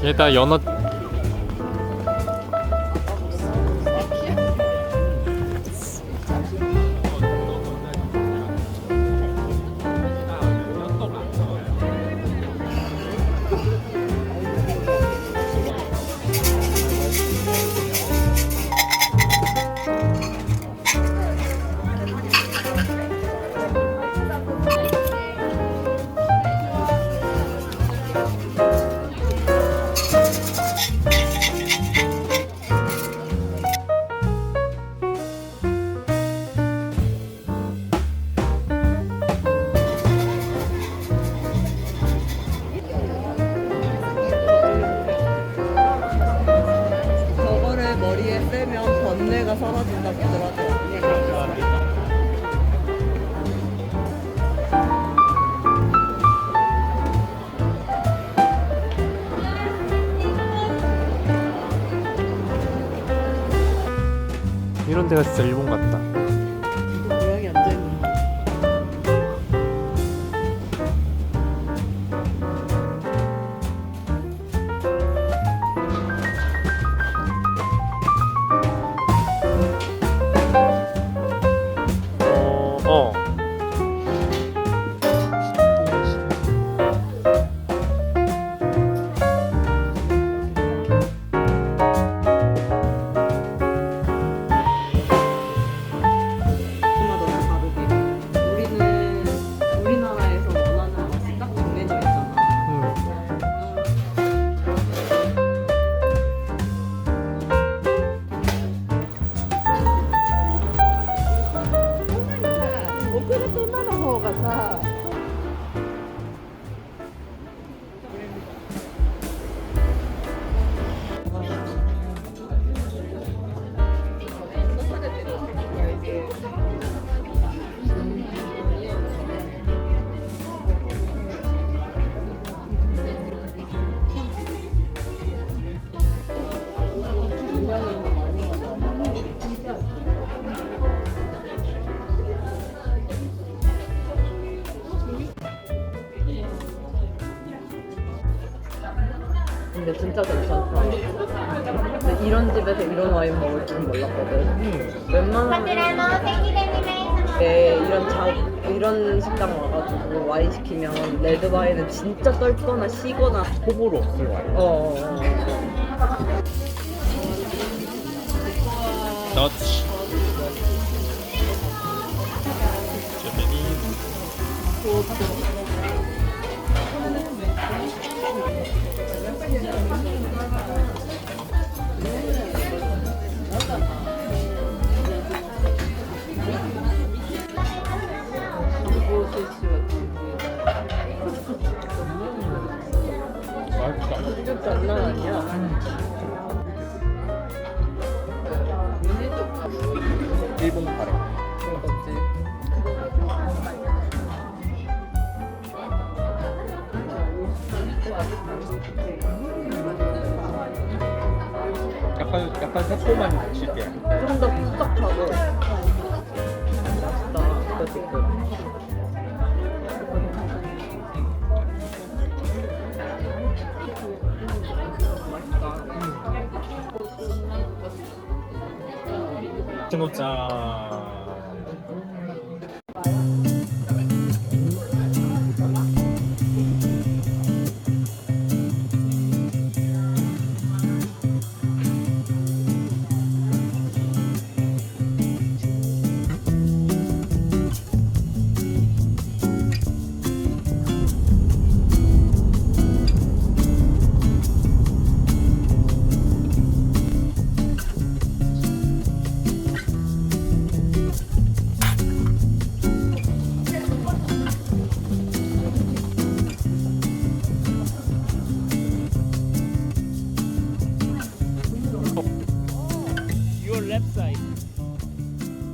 일단 연어 저거를 머리에 빼면 번뇌가 사라진다고 하더라고요. 이런 데가 진짜 일본 같다. 모양이 앉아있는 거. 어. 하나도 다르게. 우리는 우리나라에서 원하는 맛이 딱 정해져 있잖아. 근데 진짜 괜찮다. 근데 이런 집에서 이런 와인 먹을 줄 몰랐거든. 웬만하면 이런 식당 와가지고 와인 시키면 레드 와인은 진짜 떫거나 시거나 호불호 없을 와인. 너츠. 진짜 장난 아니야. 일본 카레. 그거지. 약간 새콤한 질게. 좀 더 푸석하고 맛있다. 이거 지금. 스노짜.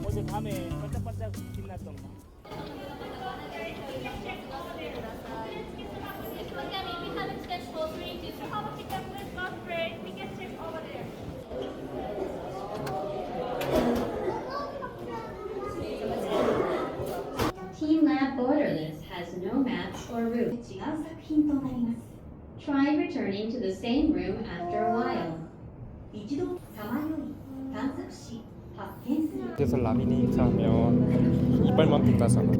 어제 밤에 반짝반짝 빛났던 거. Team Lab Borderless has no maps or route. 違う作品となります。Try returning to the same room after a while. 一度さまよい探索し発見する 그래서 라미네이트 하면 이빨만 빛나잖아.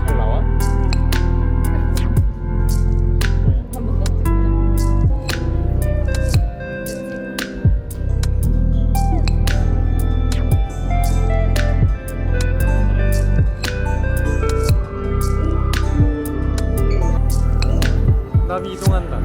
잘 나와? 한번 더 찍자. 나비 이동한다.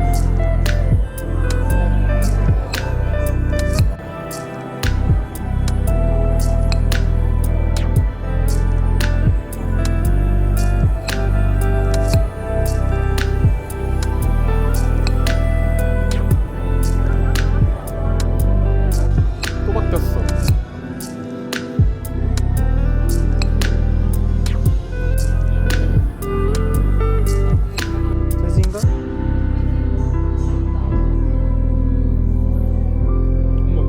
또 바뀌었어. 돼지인가? 어머.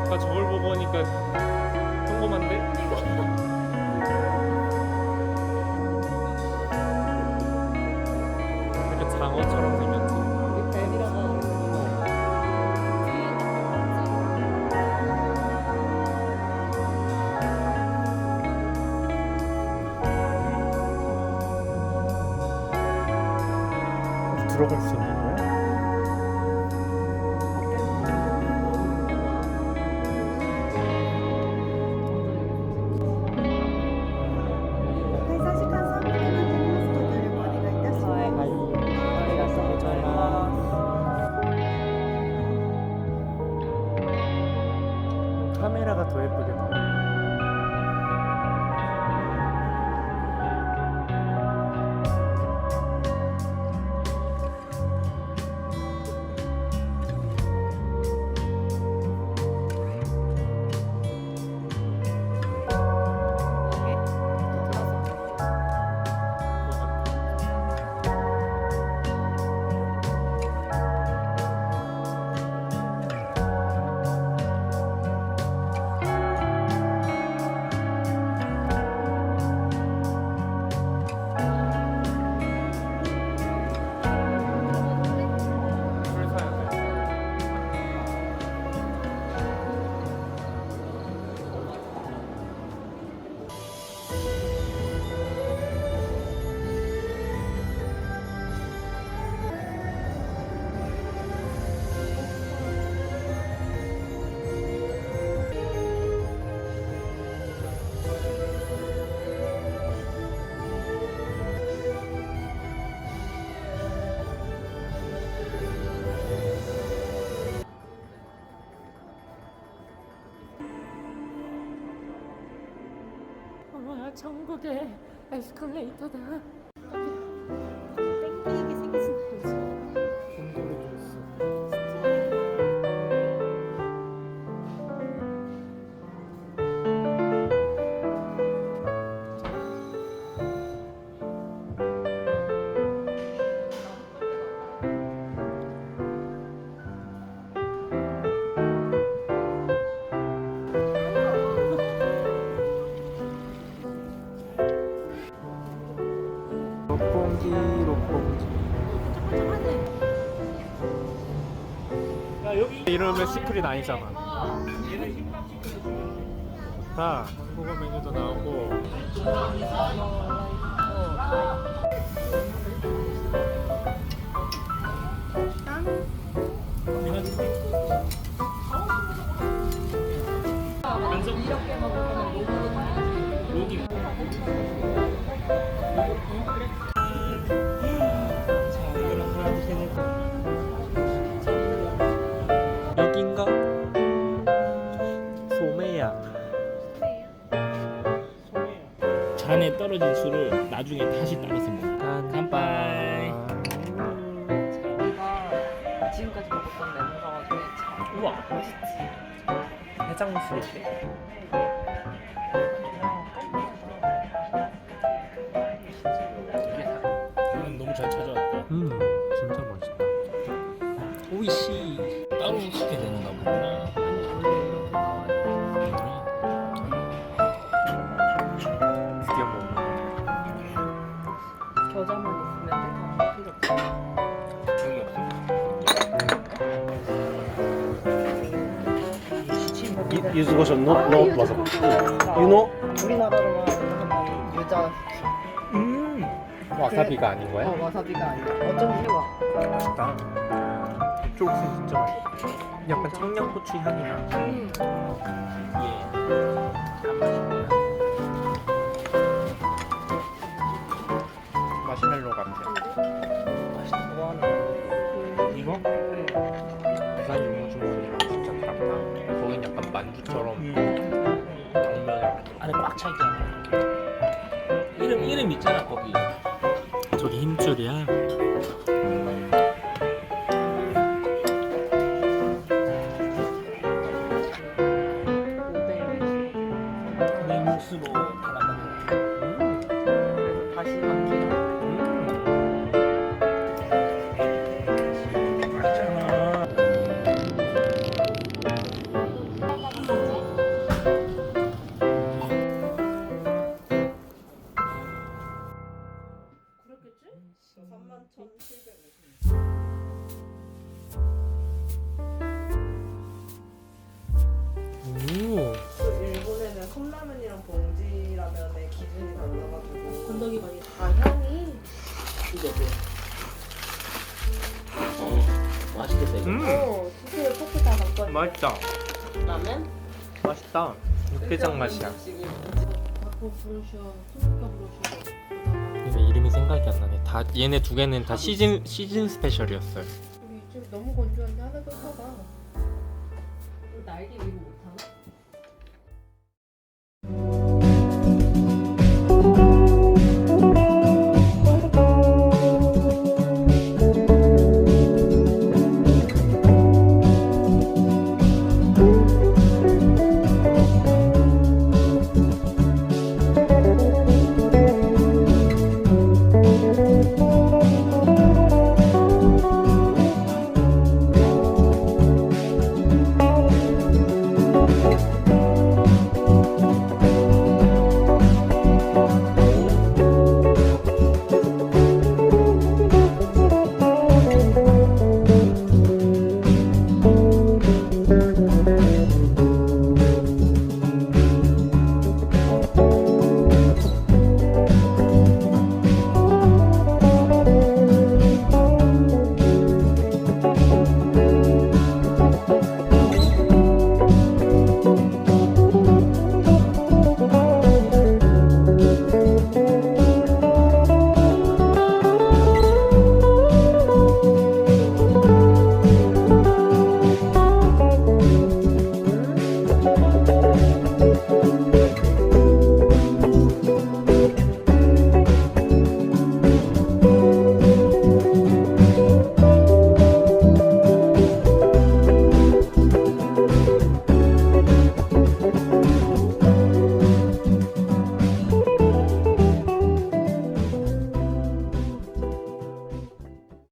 아까 저걸 보고 오니까 평범한데? 이렇게 장어처럼 생겼지. 우리 뱀이라고 하는 거. 들어갈 수 있는 거야? 카메라가 더 예쁘게 나와. 여기가 천국의 에스컬레이터다. 땡기게 생겼어. 곰돌이도 있어. 록봉기. 야 여기 이러면 시크릿 아니잖아. 얘는 힙합 시켜서 다 한국어 메뉴도 나오고. 내가 줄게. 연습 이렇게 먹으면 로기. 자 이거는 하나 둘셋넷 여긴가? 소매야. 잔에 떨어진 술을 나중에 다시 따라서 먹어. 간파이. 저희가 지금까지 먹었던 메뉴가 중에 참 우와. 맛있지. 해장술이지. 이건 너무 잘 찾아왔다. 진짜 맛있다. 오이씨. 따로 시게 되는가 보구나. 드디어 먹는. 겨자만 있으면 다 필요 없어. 여기 없어.柚子胡椒のわさび。湯の 우리나라로 말하면 유자. 와사비가 아닌 거야? 와사비가 아니야. 어쩐지 와. 맛있다. 쪽순 진짜 맛있어. 약간 청양고추 향이 나. 예. 마시멜로 같아. 뭐 하나? 이거? 부산 유무주머니랑 진짜 다르다. 거긴 약간 만두처럼 당면이랑. 안에 꽉 차 있잖아. 이름 있잖아 거기. 저기 힘줄이야. 내 몫으로 달아가는. 그래서 다시 막히는. 맛있잖아. 오. 일본에는 컵라면이랑 봉지라면의 기준이 달라가지고 건더기 많이. 향이 이거 어때? 맛있겠다 이거. 수수에 포크 다 담고 맛있다. 라면? 맛있다. 육개장 맛이야. 얘네 이름이 생각이 안 나네. 다 얘네 두 개는 다 시즌 스페셜이었어요. 우리 집 너무 건조한데 하나 더 사봐. 날개 위로